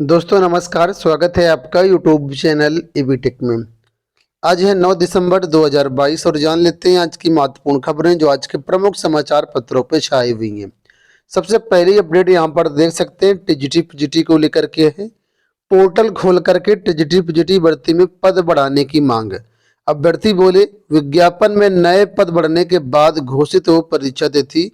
दोस्तों नमस्कार, स्वागत है आपका यूट्यूब चैनल ईबीटेक में। आज है 9 दिसंबर 2022 और जान लेते हैं आज की महत्वपूर्ण खबरें जो आज के प्रमुख समाचार पत्रों पर छाई हुई हैं। सबसे पहली अपडेट यहां पर देख सकते हैं टीजीटी पीजीटी को लेकर के है। पोर्टल खोल करके टीजीटी पीजीटी भर्ती में पद बढ़ाने की मांग। अभ्यर्थी बोले विज्ञापन में नए पद बढ़ने के बाद घोषित हो परीक्षा तिथि।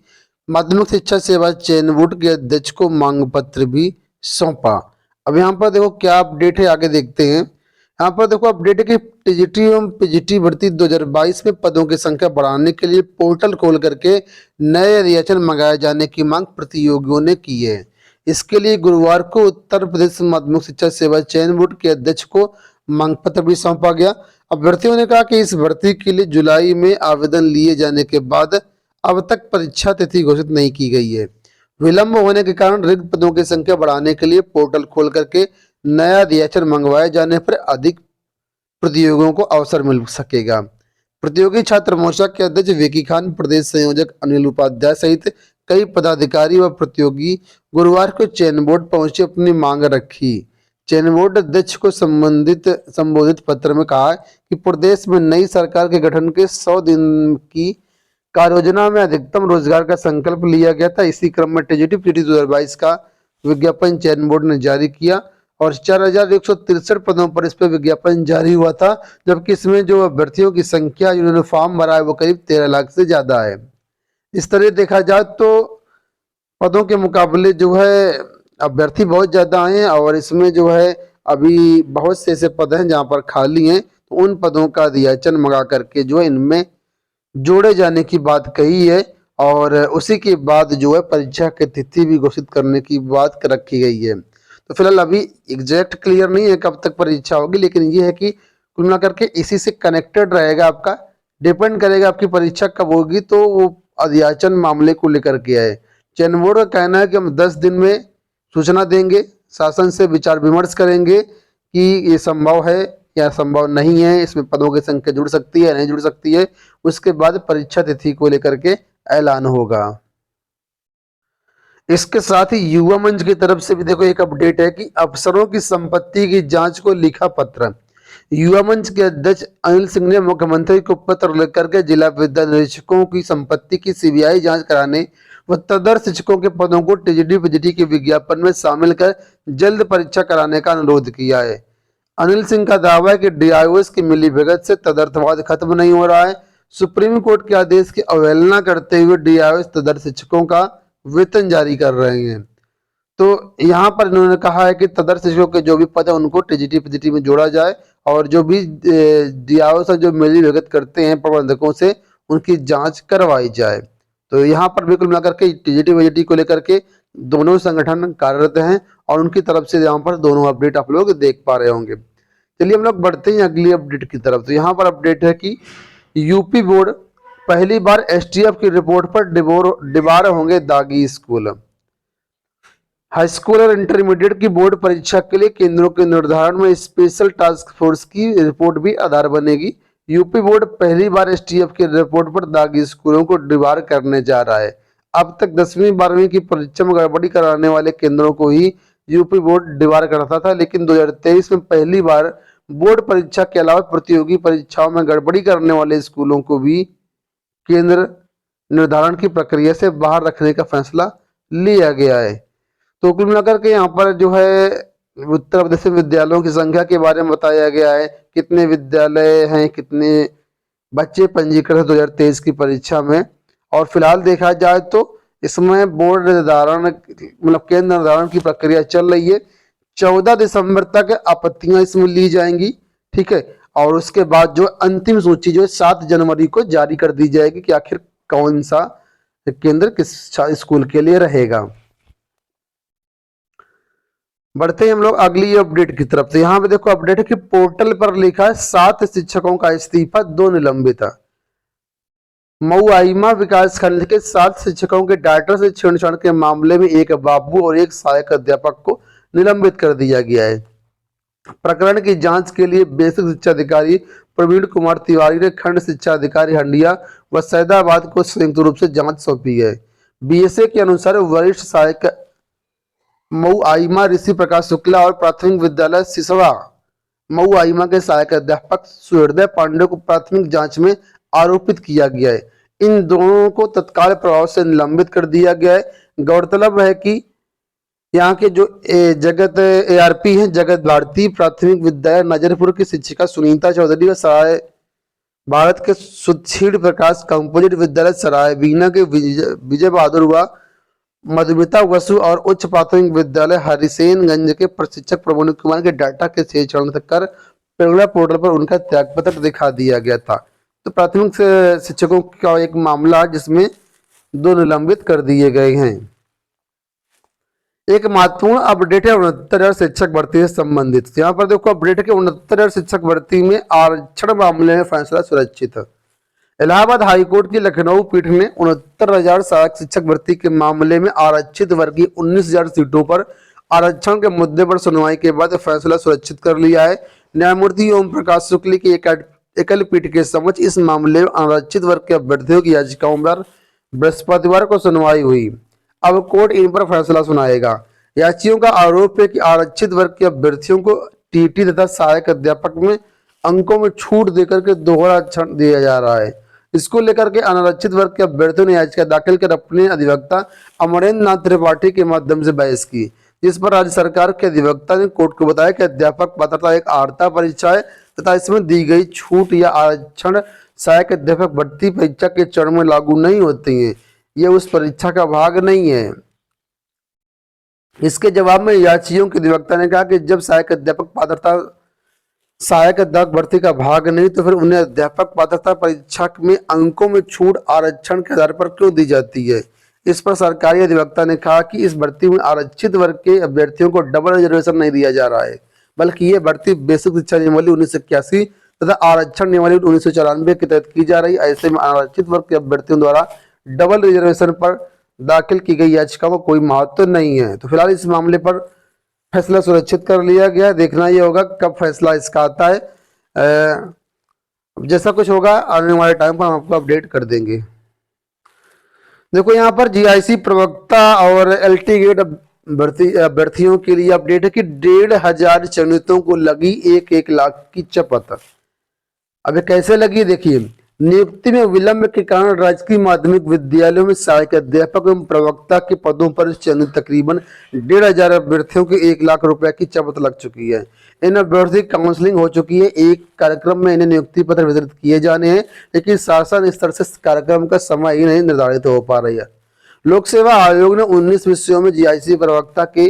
माध्यमिक शिक्षा सेवा चयन बोर्ड के अध्यक्ष को मांग पत्र भी सौंपा। अब यहाँ पर देखो क्या अपडेट है, आगे देखते हैं। यहाँ पर देखो अपडेट है कि टीजीटी एवं पीजीटी भर्ती 2022 में पदों की संख्या बढ़ाने के लिए पोर्टल खोल करके नए रिएक्शन मंगाए जाने की मांग प्रतियोगियों ने की है। इसके लिए गुरुवार को उत्तर प्रदेश माध्यमिक शिक्षा सेवा चयन बोर्ड के अध्यक्ष को मांग पत्र भी सौंपा गया। अभ्यर्थियों ने कहा कि इस भर्ती के लिए जुलाई में आवेदन लिए जाने के बाद अब तक परीक्षा तिथि घोषित नहीं की गई है। विलंब होने के कारण रिक्त पदों की संख्या बढ़ाने के लिए पोर्टल खोल करके नया रिएक्शन मंगवाए जाने पर अधिक प्रतियोगियों को अवसर मिल सकेगा। प्रतियोगी छात्र मोर्चा के अध्यक्ष विकी खान, प्रदेश संयोजक अनिल उपाध्याय सहित कई पदाधिकारी व प्रतियोगी गुरुवार को चयन बोर्ड पहुंचे अपनी मांग रखी। चयन बोर्ड अध्यक्ष को संबोधित पत्र में कहा कि प्रदेश में नई सरकार के गठन के 100 दिन की कार्य योजना में अधिकतम रोजगार का संकल्प लिया गया था। इसी क्रम में टीजीटी पीजीटी 2022 का विज्ञापन चयन बोर्ड ने जारी किया और 4163 पदों पर इस पर विज्ञापन जारी हुआ था, जबकि इसमें जो अभ्यर्थियों की संख्या जिन्होंने फॉर्म भरा है वो करीब 13 लाख से ज्यादा है। इस तरह देखा जाए तो पदों के मुकाबले जो है अभ्यर्थी बहुत ज्यादा हैं और इसमें जो है अभी बहुत से ऐसे पद हैं जहाँ पर खाली हैं, तो उन पदों का रिएक्शन मंगा करके जो है इनमें जोड़े जाने की बात कही है और उसी के बाद जो है परीक्षा की तिथि भी घोषित करने की बात रखी गई है। तो फिलहाल अभी एग्जैक्ट क्लियर नहीं है कब तक परीक्षा होगी, लेकिन ये है कि कुल मिलाकर के इसी से कनेक्टेड रहेगा, आपका डिपेंड करेगा आपकी परीक्षा कब होगी। तो वो अध्याचन मामले को लेकर के है। चयन बोर्ड का कहना है कि हम 10 दिन में सूचना देंगे, शासन से विचार विमर्श करेंगे कि ये संभव है या संभव नहीं है, इसमें पदों की संख्या जुड़ सकती है या नहीं जुड़ सकती है। उसके बाद परीक्षा तिथि को लेकर के ऐलान होगा। इसके साथ ही युवा मंच की तरफ से भी देखो एक अपडेट है कि अफसरों की संपत्ति की जांच को लिखा पत्र। युवा मंच के अध्यक्ष अनिल सिंह ने मुख्यमंत्री को पत्र लिखकर के जिला विद्या निरीक्षकों की संपत्ति की सीबीआई जांच कराने व तदर्थ शिक्षकों के पदों को टीजीटी पीजीटी के विज्ञापन में शामिल कर जल्द परीक्षा कराने का अनुरोध किया है। अनिल सिंह का दावा है कि डीआईओएस की मिलीभगत से तदर्थवाद खत्म नहीं हो रहा है। सुप्रीम कोर्ट के आदेश की अवहेलना करते हुए डीआईओएस तदर्थ शिक्षकों का वेतन जारी कर रहे हैं। तो यहाँ पर इन्होंने कहा है कि तदर्थ शिक्षकों के जो भी पद है उनको टीजीटी पीजीटी में जोड़ा जाए और जो भी डीआईओएस जो मिलीभगत करते हैं प्रबंधकों से उनकी जांच करवाई जाए। तो यहाँ पर बिल्कुल मिलाकर के टीजीटी पीजीटी को लेकर के दोनों संगठन कार्यरत हैं और उनकी तरफ से यहाँ पर दोनों अपडेट आप लोग देख पा रहे होंगे। चलिए हम लोग बढ़ते हैं अगली अपडेट की तरफ। तो यहाँ पर अपडेट है कि यूपी बोर्ड पहली बार एसटीएफ की रिपोर्ट पर डिबार होंगे दागी स्कूल। हाई स्कूल और इंटरमीडिएट की बोर्ड परीक्षा के लिए केंद्रों के निर्धारण में स्पेशल टास्क फोर्स की रिपोर्ट भी आधार बनेगी। यूपी बोर्ड पहली बार एसटीएफ की रिपोर्ट पर दागी स्कूलों को डिबार करने जा रहा है। अब तक 10वीं 12वीं की परीक्षा में गड़बड़ी कराने वाले केंद्रों को ही यूपी बोर्ड डिबार करता था, लेकिन 2023 में पहली बार बोर्ड परीक्षा के अलावा प्रतियोगी परीक्षाओं में गड़बड़ी करने वाले स्कूलों को भी केंद्र निर्धारण की प्रक्रिया से बाहर रखने का फैसला लिया गया है। तो कुल मिलाकर के यहाँ पर जो है उत्तर प्रदेश में विद्यालयों की संख्या के बारे में बताया गया है, कितने विद्यालय हैं, कितने बच्चे पंजीकृत 2023 की परीक्षा में। और फिलहाल देखा जाए तो इसमें बोर्ड निर्धारण मतलब केंद्र निर्धारण की प्रक्रिया चल रही है। 14 दिसंबर तक आपत्तियां इसमें ली जाएंगी, ठीक है। और उसके बाद जो अंतिम सूची जो 7 जनवरी को जारी कर दी जाएगी कि आखिर कौन सा केंद्र किस स्कूल के लिए रहेगा। बढ़ते हैं हम लोग अगली अपडेट की तरफ। तो यहाँ पे देखो अपडेट है कि पोर्टल पर लिखा है 7 शिक्षकों का इस्तीफा, 2 निलंबित। मऊ आइमा विकास खंड के 7 शिक्षकों के डाटा से छेड़छाड़ के मामले में एक बाबू और एक सहायक अध्यापक को निलंबित कर दिया गया है। प्रकरण की जांच के लिए बेसिक शिक्षा अधिकारी प्रवीण कुमार तिवारी ने खंड शिक्षा अधिकारी हंडिया व सैदाबाद को संयुक्त रूप से जांच सौंपी है। बीएसए के अनुसार वरिष्ठ सहायक मऊ आइमा ऋषि प्रकाश शुक्ला और प्राथमिक विद्यालय सिसवा मऊ आइमा के सहायक अध्यापक सुहृदय पांडे को प्राथमिक जांच में आरोपित किया गया है। इन दोनों को तत्काल प्रभाव से निलंबित कर दिया गया है। गौरतलब है कि यहाँ के जो जगत ARP है, जगत भारती प्राथमिक विद्यालय नजरपुर की शिक्षिका सुनीता चौधरी व सराय भारत के सुदृढ़ प्रकाश कंपोजिट विद्यालय सराय बीना के विजय बहादुर व मधुमिता वसु और उच्च प्राथमिक विद्यालय हरिसेनगंज के प्रशिक्षक प्रमोद कुमार के डाटा के सही चरण कर पेगड़ा पोर्टल पर उनका त्यागपत्र दिखा दिया गया था। तो प्राथमिक शिक्षकों का एक मामला जिसमें 2 निलंबित कर दिए गए हैं। एक महत्वपूर्ण अपडेट है 69,000 शिक्षक भर्ती से संबंधित। यहाँ पर देखो अपडेट है कि 69,000 शिक्षक भर्ती में आरक्षण मामले में फैसला सुरक्षित है। इलाहाबाद हाईकोर्ट की लखनऊ पीठ ने 69,000 सहायक शिक्षक भर्ती के मामले में आरक्षित वर्ग की 19,000 सीटों पर आरक्षण के मुद्दे पर सुनवाई के बाद फैसला सुरक्षित कर लिया है। न्यायमूर्ति ओम प्रकाश शुक्ल की एकल पीठ के समक्ष इस मामले में आरक्षित वर्ग के अभ्यर्थियों की याचिकाओं पर बृहस्पतिवार को सुनवाई हुई। अब कोर्ट इन पर फैसला सुनाएगा। याचिकाओं का आरोप है कि आरक्षित वर्ग के अभ्यर्थियों को टीटी तथा सहायक अध्यापक में अंकों में छूट देकर के दोहरा आरक्षण दिया जा रहा है। इसको लेकर के अनारक्षित वर्ग के अभ्यर्थियों ने याचिका दाखिल कर अपने अधिवक्ता अमरेंद्र नाथ त्रिपाठी के माध्यम से बहस की, जिस पर राज्य सरकार के अधिवक्ता ने कोर्ट को बताया कि अध्यापक पात्रता एक आर्ता परीक्षा है तथा इसमें दी गई छूट या आरक्षण सहायक अध्यापक भर्ती परीक्षा के चरण में लागू नहीं होती है। यह उस परीक्षा का भाग नहीं है। इसके जवाब में याचिकाओं के अधिवक्ता ने कहा कि जब सहायक अध्यापक पात्रता सहायक अध्यापक भर्ती का भाग नहीं तो फिर उन्हें अध्यापक पात्रता परीक्षा में अंकों में छूट आरक्षण के आधार पर क्यों दी जाती है। इस पर सरकारी अधिवक्ता ने कहा कि इस भर्ती में आरक्षित वर्ग के अभ्यर्थियों को डबल रिजर्वेशन नहीं दिया जा रहा है, बल्कि ये भर्ती बेसिक शिक्षा नियमावली 1981 तथा आरक्षण नियमावली 1994 के तहत की जा रही। ऐसे में आरक्षित वर्ग के अभ्यर्थियों द्वारा डबल रिजर्वेशन पर दाखिल की गई याचिका को कोई महत्व नहीं है। तो फिलहाल इस मामले पर फैसला सुरक्षित कर लिया गया। देखना ये होगा कब फैसला इसका आता है। जैसा कुछ होगा आने वाले टाइम पर हम आपको अपडेट कर देंगे। देखो यहाँ पर GIC प्रवक्ता और LT गेट अभ्यर्थियों के लिए अपडेट है कि 1,500 चयनितों को लगी 1 लाख की चपत। अब कैसे लगी देखिए, नियुक्ति में विलंब के कारण राजकीय माध्यमिक विद्यालयों में सहायक अध्यापक एवं प्रवक्ता के पदों पर चयनित तकरीबन 1,500 अभ्यर्थियों के 1 लाख रुपए की चपत लग चुकी है। इन अभ्यर्थी काउंसलिंग हो चुकी है। एक कार्यक्रम में इन्हें नियुक्ति पत्र वितरित किए जाने हैं, लेकिन शासन स्तर से कार्यक्रम का समय ही नहीं निर्धारित हो पा रही है। लोक सेवा आयोग ने 19 विषयों में GIC प्रवक्ता के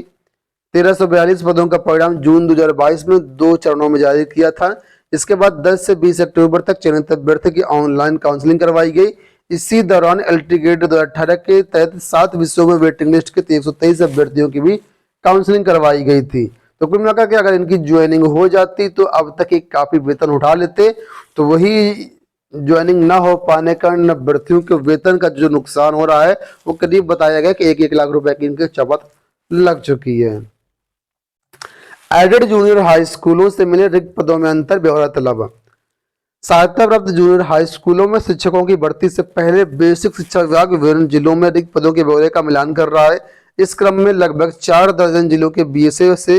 1342 पदों का परिणाम जून 2022 में 2 चरणों में जारी किया था। इसके बाद 10 से 20 अक्टूबर तक चयनित अभ्यर्थी की ऑनलाइन काउंसलिंग करवाई गई। इसी दौरान LT गेट 2018 के तहत 7 विषयों में वेटिंग लिस्ट के 323 अभ्यर्थियों की भी काउंसलिंग करवाई गई थी। तो कुल मिलाकर के अगर इनकी ज्वाइनिंग हो जाती तो अब तक एक काफी वेतन उठा लेते। तो वही ज्वाइनिंग ना हो पाने का अभ्यर्थियों के वेतन का जो नुकसान हो रहा है वो करीब बताया गया कि 1 लाख रुपए की इनकी चपत लग चुकी है। एडेड जूनियर हाई स्कूलों से मिले रिक्त पदों में अंतर ब्यौरा तलब। सहायता प्राप्त जूनियर हाई स्कूलों में शिक्षकों की भर्ती से पहले बेसिक शिक्षा विभाग विभिन्न जिलों में रिक्त पदों के ब्यौरे का मिलान कर रहा है। इस क्रम में लगभग 4 दर्जन जिलों के BSA से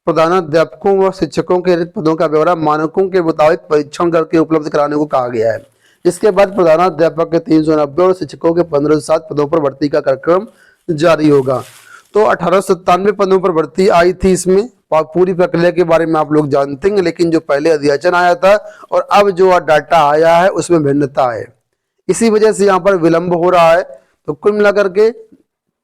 प्रधानाध्यापकों व शिक्षकों के रिक्त पदों का ब्यौरा मानकों के मुताबिक परीक्षण करके उपलब्ध कराने को कहा गया है। इसके बाद प्रधानाध्यापक के 390 और शिक्षकों के 1507 पदों पर भर्ती का कार्यक्रम जारी होगा। तो 1897 पदों पर भर्ती आई थी। इसमें पूरी प्रक्रिया के बारे में आप लोग जानते हैं, लेकिन जो पहले अधियाचन आया था और अब जो डाटा आया है उसमें भिन्नता है। इसी वजह से यहाँ पर विलंब हो रहा है। तो कुल मिलाकर के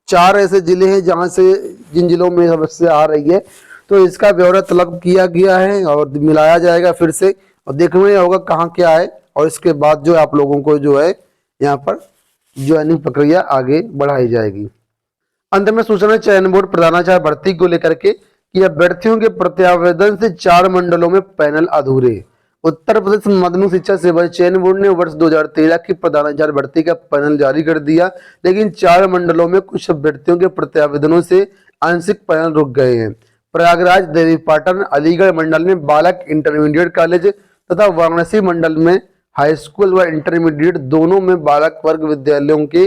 4 ऐसे जिले हैं जहां से जिन जिलों में समस्या आ रही है, तो इसका ब्यौरा तलब किया गया है और मिलाया जाएगा फिर से और देखना होगा कहाँ क्या है। और इसके बाद जो आप लोगों को जो है यहाँ पर ज्वाइनिंग प्रक्रिया आगे बढ़ाई जाएगी। अंत में सूचना चयन बोर्ड प्रधानाचार्य भर्ती को लेकर के कि अभ्यर्थियों के प्रत्यावेदन से 4 मंडलों में पैनल अधूरे। उत्तर प्रदेश माध्यमिक शिक्षा सेवा चयन बोर्ड ने वर्ष 2013 की प्रधानाचार्य भर्ती का पैनल जारी कर दिया, लेकिन 4 मंडलों में कुछ अभ्यर्थियों के प्रत्यावेदनों से आंशिक पैनल रुक गए हैं। प्रयागराज, देवीपाटन, अलीगढ़ मंडल में बालक इंटरमीडिएट कॉलेज तथा वाराणसी मंडल में हाई स्कूल व इंटरमीडिएट दोनों में बालक वर्ग विद्यालयों के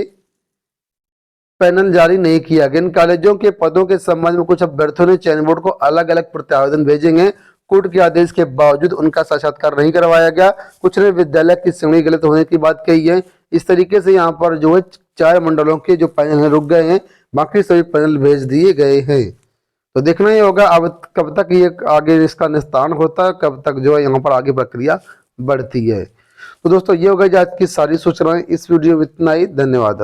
पैनल जारी नहीं किया गया। इन कॉलेजों के पदों के संबंध में कुछ अभ्यर्थियों ने चयन बोर्ड को अलग अलग प्रत्यावेदन भेजेंगे। कोर्ट के आदेश के बावजूद उनका साक्षात्कार नहीं करवाया गया। कुछ ने विद्यालय की श्रेणी गलत होने की बात कही है। इस तरीके से यहाँ पर जो है 4 मंडलों के जो पैनल है रुक गए हैं, बाकी सभी पैनल भेज दिए गए हैं। तो देखना ही होगा अब कब तक ये आगे इसका निस्तारण होता है, कब तक जो है यहाँ पर आगे प्रक्रिया बढ़ती है। तो दोस्तों ये हो गई आज की सारी सूचनाएं। इस वीडियो में इतना ही। धन्यवाद।